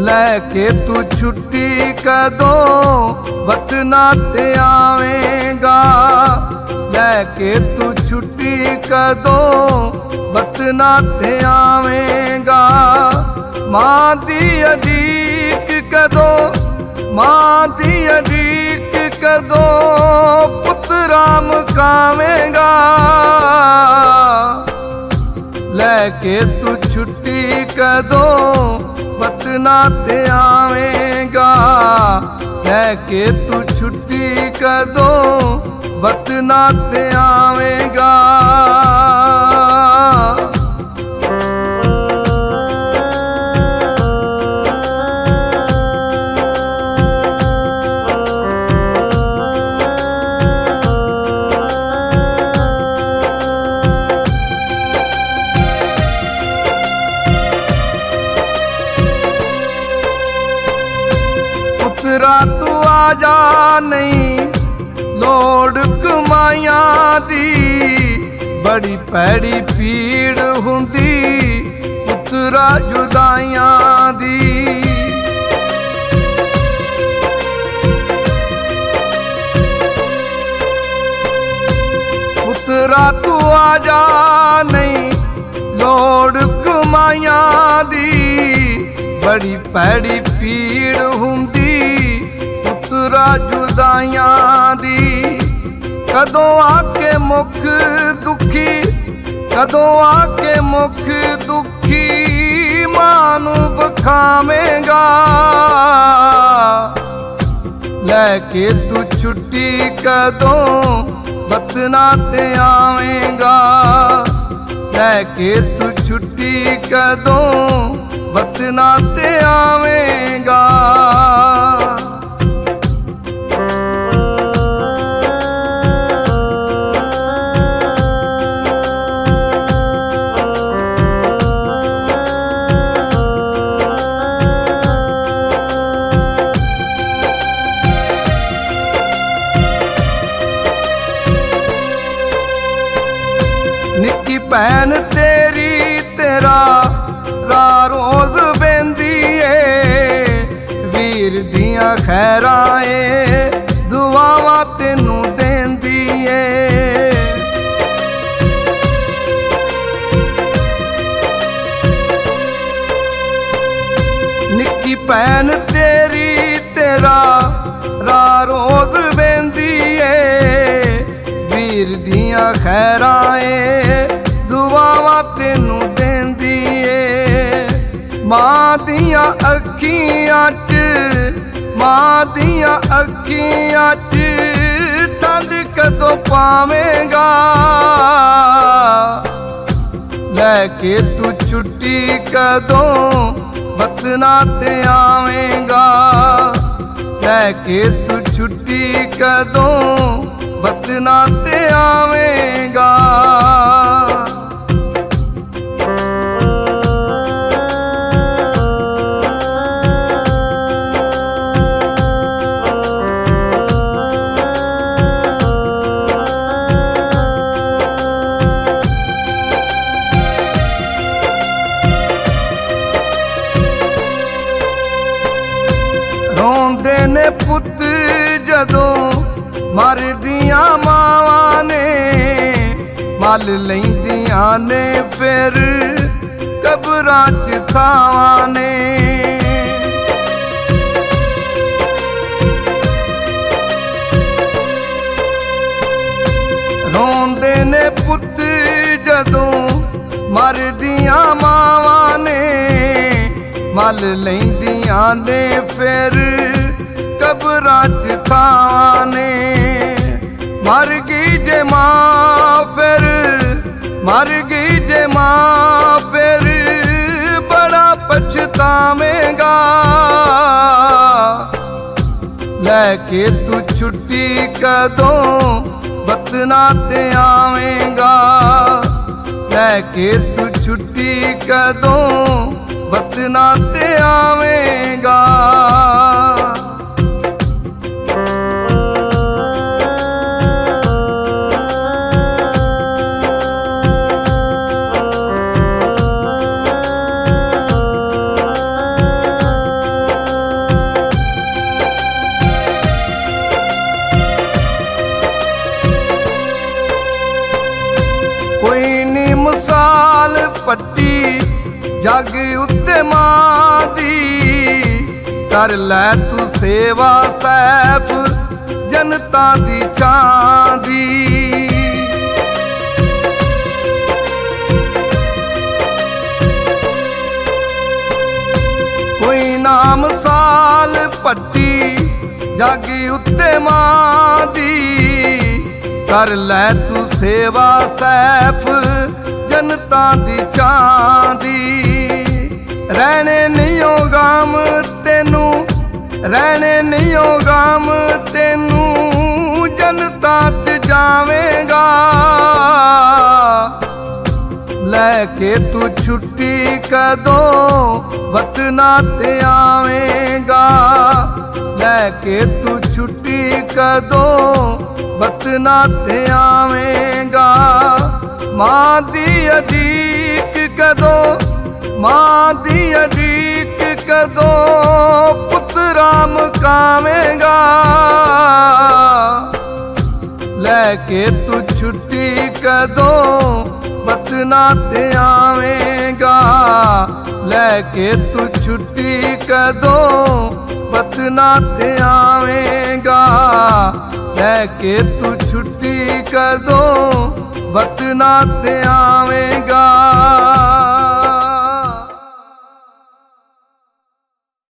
ਲੈਕੇ ਤੂੰ ਛੁੱਟੀ ਕਦੋਂ ਵਤਨਾਂ ਤੇ ਆਵੇਂਗਾ। ਲੈਕੇ ਤੂੰ ਛੁੱਟੀ ਕਦੋਂ ਵਤਨਾਂ ਤੇ ਆਵੇਂਗਾ। ਮਾਂ ਦੀ ਉਡੀਕ ਕਦੋਂ, ਮਾਂ ਦੀ ਉਡੀਕ ਕਦੋਂ ਪੁੱਤਰਾ ਮੁਕਾਵੇਂਗਾ। ਲੈਕੇ ਤੂੰ ਛੁੱਟੀ ਕਦੋਂ ਵਤਨਾਂ ਤੇ ਆਵੇਂਗਾ। ਲੈਕੇ ਤੂੰ ਛੁੱਟੀ ਕਦੋਂ ਵਤਨਾਂ ਤੇ ਆਵੇਂਗਾ। ਪੁੱਤਰਾ ਤੂੰ ਆ ਜਾ, ਨਹੀਂ ਲੋੜ ਕਮਾਈਆਂ ਦੀ। ਬੜੀ ਭੈੜੀ ਪੀੜ ਹੁੰਦੀ ਪੁੱਤਰਾ ਜੁਦਾਈਆਂ ਦੀ। ਪੁੱਤਰਾ ਤੂੰ ਆ ਜਾ, ਨਹੀਂ ਲੋੜ ਕਮਾਈਆਂ ਦੀ। ਬੜੀ ਭੈੜੀ ਪੀੜ ਹੁੰਦੀ ਪੁੱਤਰਾ ਜੁਦਾਈਆਂ ਦੀ। ਕਦੋਂ ਆ ਕੇ ਮੁਖ ਦੁਖੀ, ਕਦੋਂ ਆ ਕੇ ਮੁਖ ਦੁਖੀ ਮਾਂ ਨੂੰ ਬਖਾਵੇਂਗਾ। ਲੈਕੇ ਤੂੰ ਛੁੱਟੀ ਕਦੋਂ ਵਤਨਾਂ ਤੇ ਆਵੇਂਗਾ। ਲੈਕੇ ਤੂੰ ਛੁੱਟੀ ਕਦੋਂ ਵਤਨਾਂ ਤੇ ਆਵੇਂਗਾ। ਨਿੱਕੀ ਭੈਣ ਤੇਰੀ ਤੇਰਾ ਰਾ ਰੋਜ਼ ਬਹਿੰਦੀ ਏ। ਵੀਰ ਦੀਆਂ ਖੈਰਾਂ ਏ ਦੁਆਵਾਂ ਤੈਨੂੰ ਦੇਂਦੀ ਏ। ਨਿੱਕੀ ਭੈਣ ਤੇਰੀ ਤੇਰਾ ਰਾ ਰੋਜ਼ ਬਹਿੰਦੀ ਏ। ਵੀਰ ਦੀਆਂ ਖੈਰਾਂ ਏ ਦੁਆਵਾਂ ਤੈਨੂੰ ਦੇਂਦੀ ਏ। ਮਾਂ ਦੀਆਂ ਅੱਖੀਆਂ 'ਚ, ਮਾਂ ਦੀਆਂ ਅੱਖੀਆਂ 'ਚ ਠੰਡ ਕਦੋਂ ਪਾਵੇਂਗਾ। ਲੈਕੇ ਤੂੰ ਛੁੱਟੀ ਕਦੋਂ ਵਤਨਾਂ ਤੇ ਆਵੇਂਗਾ। ਲੈਕੇ ਤੂੰ ਛੁੱਟੀ ਕਦੋਂ ਵਤਨਾਂ ਤੇ ਆਵੇਂਗਾ। ਰੋਂਦੇ ਨੇ ਪੁੱਤ ਜਦੋਂ ਮਰਦੀਆਂ ਮਾਵਾਂ ਨੇ। ਮਲ ਲੈਂਦੀਆਂ ਨੇ ਫਿਰ ਕਬਰਾਂ 'ਚ ਥਾਵਾਂ ਨੇ। ਰੋਂਦੇ ਨੇ ਪੁੱਤ ਜਦੋਂ ਮਰਦੀਆਂ ਮਾਵਾਂ ਨੇ। ਮਲ ਲੈਂਦੀਆਂ ਨੇ ਫਿਰ ਕਬਰਾਂ 'ਚ ਥਾਂ ਨੇ। ਮਰ ਗਈ ਜੇ ਮਾਂ ਫਿਰ, ਮਰ ਗਈ ਜੇ ਮਾਂ ਫਿਰ ਬੜਾ ਪਛਤਾਵੇਂਗਾ। ਲੈਕੇ ਤੂੰ ਛੁੱਟੀ ਕਦੋਂ ਵਤਨਾਂ ਤੇ ਆਵੇਂਗਾ। ਲੈਕੇ ਤੂੰ ਛੁੱਟੀ ਕਦੋਂ ਵਤਨਾਂ ਤੇ ਆਵੇਂਗਾ। ਕਰ ਲੈ ਤੂੰ ਸੇਵਾ ਸੈਫ ਜਨਤਾ ਦੀ ਛਾਂ ਦੀ। ਕੋਈ ਨਾਮ ਸਾਲ ਭੱਟੀ ਜਾਗੀ ਉੱਤੇ ਮਾਂ ਦੀ, ਕਰ ਲੈ ਤੂੰ ਸੇਵਾ ਸੈਫ ਜਨਤਾ ਦੀ ਛਾਂ ਦੀ। ਰਹਿਣੇ ਨਹੀਂ ਓ ਗਾਮ ਤੈਨੂੰ, ਰਹਿਣੇ ਨਹੀਂ ਓ ਗਾਮ ਤੈਨੂੰ, ਜਨਤਾ 'ਚ ਜਾਵੇਂਗਾ। ਲੈ ਕੇ ਤੂੰ ਛੁੱਟੀ ਕਦੋਂ ਵਤਨਾਂ ਤੇ ਆਵੇਂਗਾ, ਲੈ ਕੇ ਤੂੰ ਛੁੱਟੀ ਕਦੋਂ ਵਤਨਾਂ ਤੇ ਆਵੇਂਗਾ। ਮਾਂ ਦੀ ਉਡੀਕ ਕਦੋਂ, ਮਾਂ ਦੀ ਉਡੀਕ ਕਦੋਂ ਪੁੱਤਰਾ ਮੁਕਾਵੇਂਗਾ। ਲੈ ਕੇ ਤੂੰ ਛੁੱਟੀ ਕਦੋਂ ਵਤਨਾਂ ਤੇ ਆਵੇਂਗਾ, ਲੈ ਕੇ ਤੂੰ ਛੁੱਟੀ ਕਦੋਂ ਵਤਨਾਂ ਤੇ ਆਵੇਂਗਾ। ਲੈ ਕੇ ਤੂੰ ਛੁੱਟੀ ਕਦੋਂ ਵਤਨਾਂ ਤੇ ਆਵੇਂਗਾ।